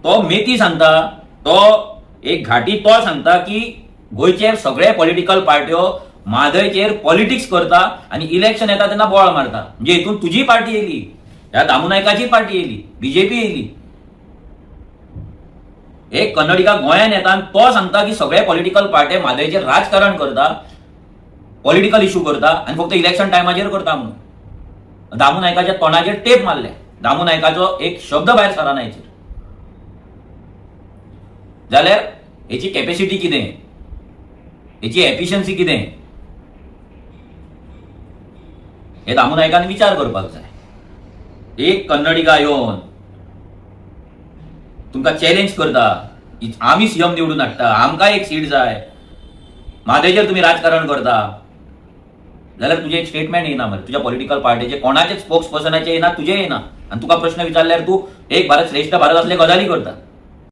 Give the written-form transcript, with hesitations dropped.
तो मेती सांगता, तो एक घाटी तो सांगता की गोयचे सगळे पॉलिटिकल पार्ट्यो म्हादयचेर पॉलिटिक्स करता आणि इलेक्शन येता तेन्ना बोळ मारता. म्हणजे हितून तुजी पार्टी येयली, ह्या दामू नायकाची पार्टी येयली, बीजेपी येयली. एक कन्नडिका गोंयान येता आणि तो सांगता की सगळे पॉलिटिकल पार्टी म्हादयचेर राजकारण करता, पॉलिटिकल इश्यू करता आणि फक्त इलेक्शन टायमाचेर करता म्हणून. दामू नायकाच्या तोंडाचेर टेप मारले. दामू नायकाचो एक शब्द भायर सराना हेचेर. जाल्यार हेची कॅपॅसिटी कितें, हेची एफिशियन्सी कितें, हे दामू नायकान विचार करपाक जाय. एक कन्नडिका येवन तुमकां चॅलेंज करता, आमी सीएम निवडून हाडटा, आमकां एक सीट जाय, म्हादयचेर तुम्ही राजकारण करता, जाल्यार तुझे एक स्टेटमेंट येना मरे. तुझ्या पॉलिटिकल पार्टीचे कोणाचे स्पोक्स पर्सनाचे येना, तुझे येना. आणि तुका प्रश्न विचारल्यार तू एक भारत श्रेष्ठ भारत असले गजाली करता.